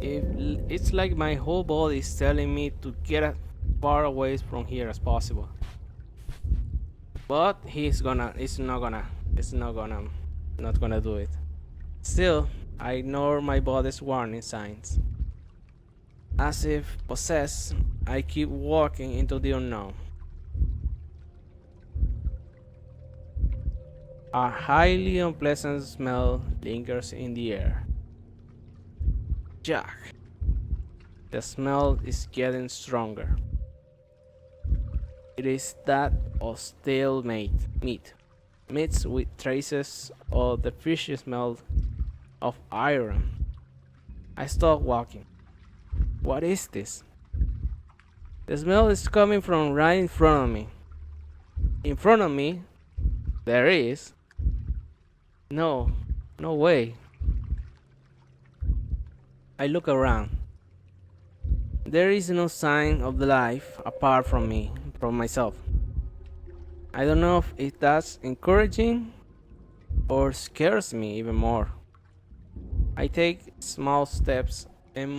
It's like my whole body is telling me to get as far away from here as possible. But not gonna do it. Still, I ignore my body's warning signs. As if possessed, I keep walking into the unknown. A highly unpleasant smell lingers in the air. Jack. The smell is getting stronger. It is that of stale meat, mixed with traces of the fishy smell of iron. I stop walking. What is this? The smell is coming from right in front of me. In front of me, there is. No way. I look around. There is no sign of life apart from myself. I don't know if that's encouraging or scares me even more. I take small steps and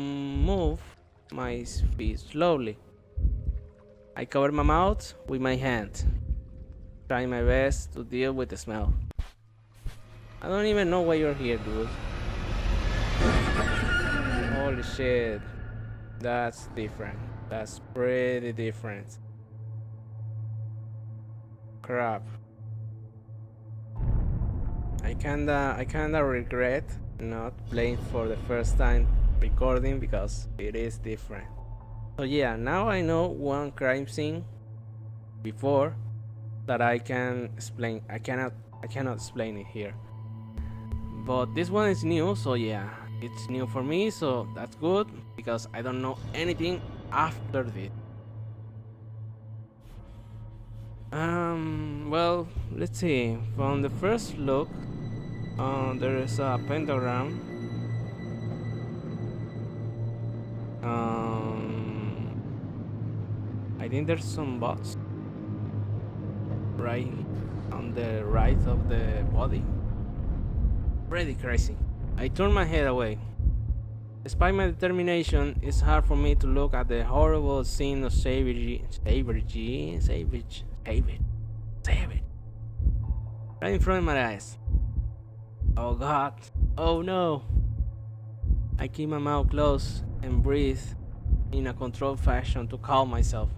move my feet slowly. I cover my mouth with my hand, trying my best to deal with the smell. I don't even know why you're here, dude. Holy shit. That's different. That's pretty different. Crap. I kinda regret not playing for the first time recording because it is different. So yeah, now I know one crime scene before that I can explain. I cannot explain it here. But this one is new, so yeah, it's new for me, so that's good because I don't know anything after this. Well, let's see. From the first look, there is a pentagram. I think there's some bots right on the right of the body. Pretty crazy. I turn my head away. Despite my determination, it's hard for me to look at the horrible scene of savage, right in front of my eyes. Oh God, oh no. I keep my mouth closed and breathe in a controlled fashion to calm myself.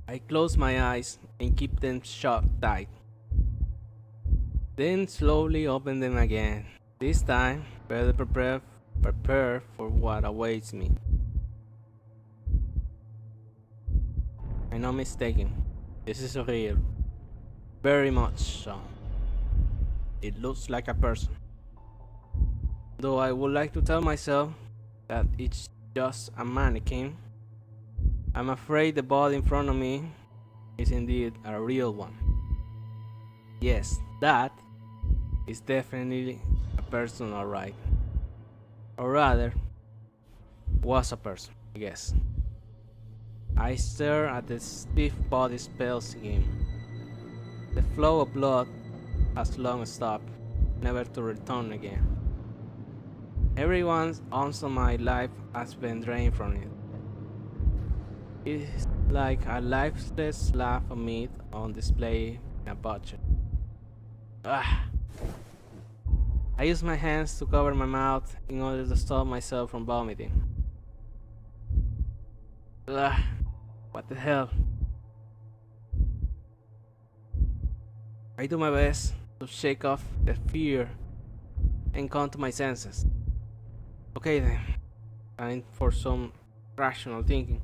I close my eyes and keep them shut tight. then slowly open them again. This time, better prepare for what awaits me. I'm not mistaken. This is real. Very much so. It looks like a person. Though I would like to tell myself that it's just a mannequin, I'm afraid the body in front of me is indeed a real one. Yes, that is definitely a person, alright. Or rather, was a person, I guess. I stare at the stiff body spells again. The flow of blood has long stopped, never to return again. Every ounce of my life has been drained from it. It's like a lifeless slab of meat on display in a butcher. Ah. I use my hands to cover my mouth in order to stop myself from vomiting. Ugh. What the hell? I do my best to shake off the fear and come to my senses. Okay then, time for some rational thinking.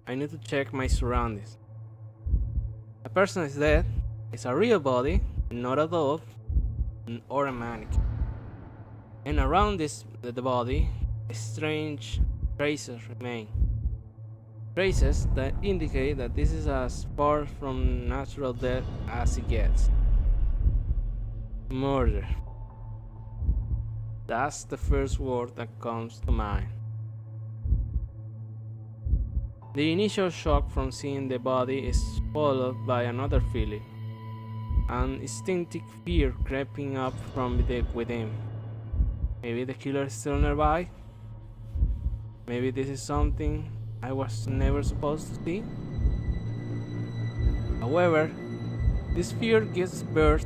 I need to check my surroundings. A person is dead. It's a real body, not a doll or a mannequin. And around the body, strange traces remain. Traces that indicate that this is as far from natural death as it gets. Murder. That's the first word that comes to mind. The initial shock from seeing the body is followed by another feeling, an instinctive fear creeping up from within. Maybe the killer is still nearby? Maybe this is something I was never supposed to see? However, this fear gives birth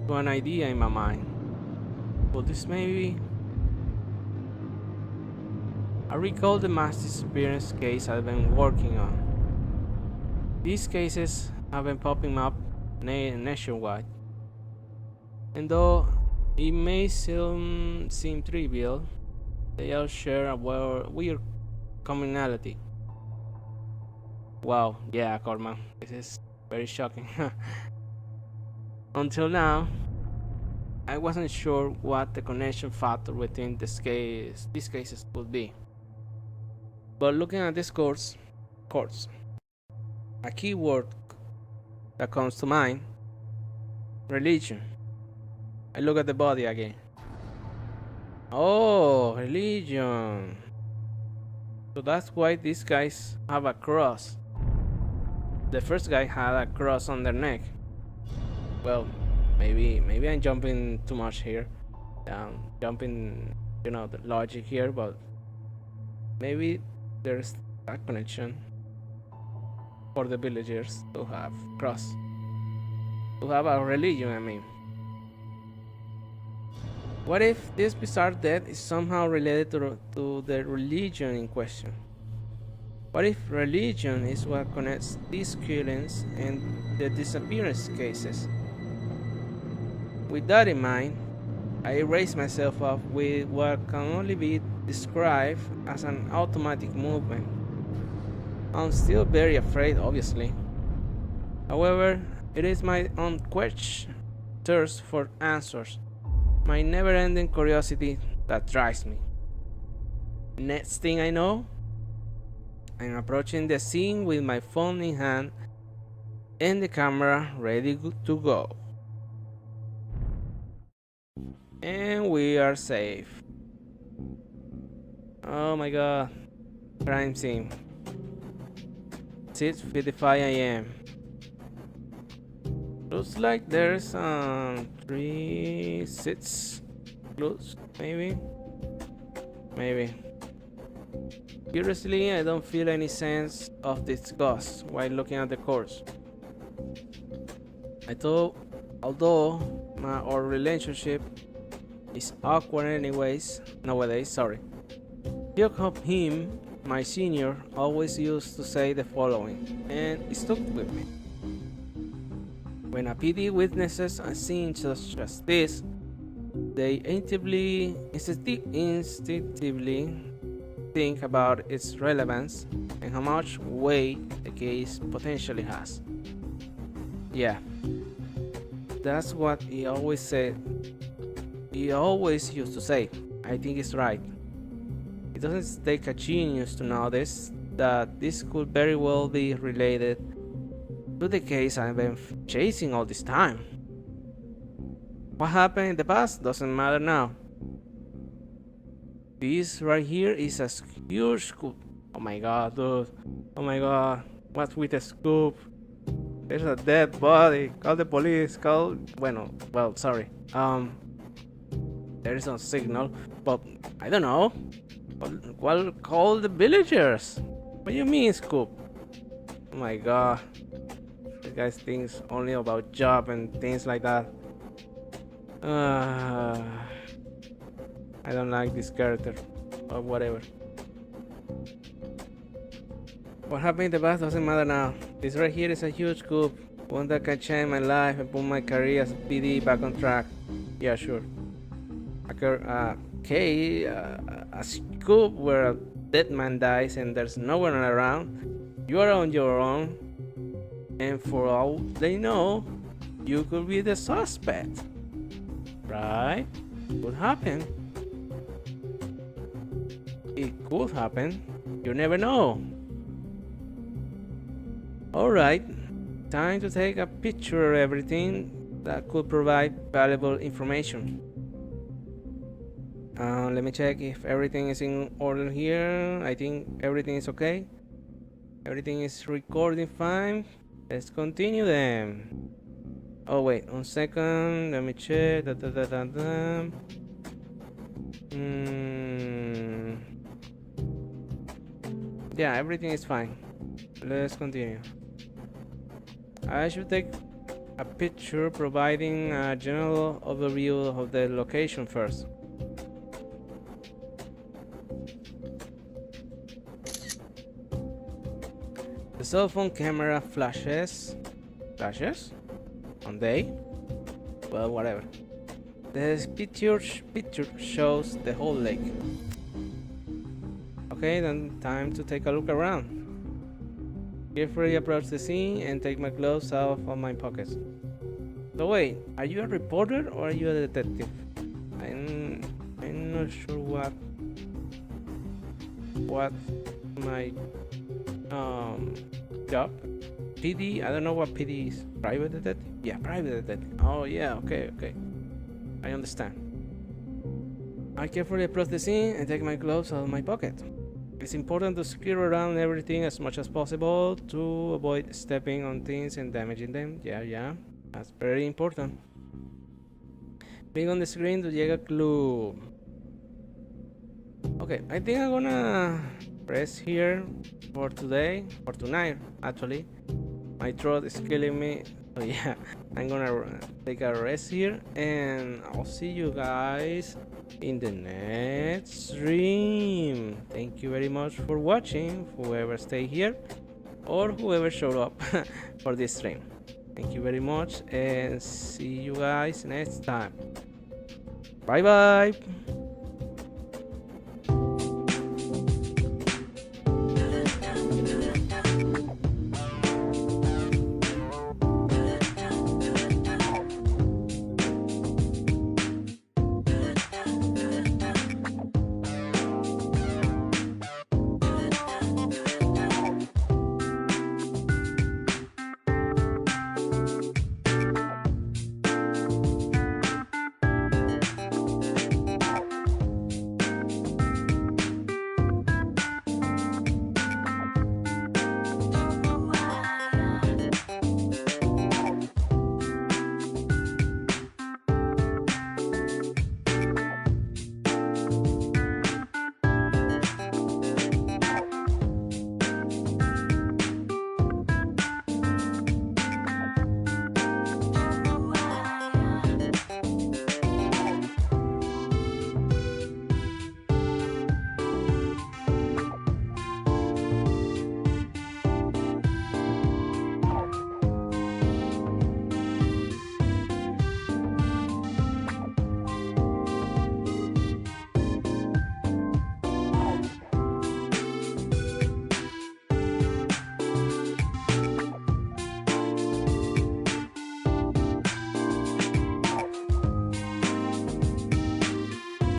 to an idea in my mind. Could this maybe... I recall the mass disappearance case I've been working on. These cases have been popping up nationwide. And though it may seem trivial, they all share a weird commonality. Wow, yeah, Corman, this is very shocking. Until now, I wasn't sure what the connection factor within these cases would be. But looking at this course, a key word that comes to mind: religion. I look at the body again. Oh, religion. So that's why these guys have a cross. The first guy had a cross on their neck. Well, maybe I'm jumping too much here. Jumping, the logic here, but maybe there's a connection for the villagers to have cross, to have a religion, I mean. What if this bizarre death is somehow related to the religion in question? What if religion is what connects these killings and the disappearance cases? With that in mind, I raise myself up with what can only be described as an automatic movement. I'm still very afraid, obviously. However, it is my unquenched thirst for answers, my never-ending curiosity that drives me. Next thing I know, I'm approaching the scene with my phone in hand and the camera ready to go. And we are safe. Oh my god. Crime scene. 6:55 a.m. Looks like there's 3 seats close, maybe. Curiously, I don't feel any sense of disgust while looking at the corpse. Although our relationship is awkward nowadays, sorry. Jacob him, my senior, always used to say the following, and it stuck with me. When a PD witnesses a scene such as this, they instinctively think about its relevance and how much weight the case potentially has. Yeah, that's what he always said. He always used to say. I think he's right. It doesn't take a genius to notice that this could very well be related to the case I've been chasing all this time. What happened in the past doesn't matter now. This right here is a huge scoop. Oh my god, dude. Oh my god. What's with the scoop? There's a dead body. Call the police. Well, sorry. There is no signal, but I don't know. Well, call the villagers. What do you mean, scoop? Oh my god. This guy thinks only about job and things like that. I don't like this character, or whatever. What happened in the past doesn't matter now. This right here is a huge scoop, one that can change my life and put my career as a PD back on track. Yeah, sure. A scoop where a dead man dies and there's no one around. You are on your own, and for all they know, you could be the suspect. Right? Could happen. It could happen. You never know. Alright, time to take a picture of everything that could provide valuable information. Let me check if everything is in order here. I think everything is okay. Everything is recording fine. Let's continue then. Oh wait, 1 second. Let me check. Yeah, everything is fine. Let's continue. I should take a picture providing a general overview of the location first. The cell phone camera flashes on day. Well, whatever. The picture shows the whole lake. Okay, then time to take a look around. Carefully approach the scene and take my clothes out of my pockets. So wait, are you a reporter or are you a detective? I'm not sure what my job. PD, I don't know what PD is. Private detective? Yeah, private detective. Oh yeah, okay. I understand. I carefully approach the scene and take my clothes out of my pocket. It's important to secure around everything as much as possible to avoid stepping on things and damaging them. Yeah, that's very important. Being on the screen to llega clue. Okay, I think I'm gonna press here for tonight actually. My throat is killing me. So yeah, I'm gonna take a rest here and I'll see you guys in the next stream. Thank you very much for watching, whoever stayed here or whoever showed up for this stream. Thank you very much and see you guys next time. Bye bye.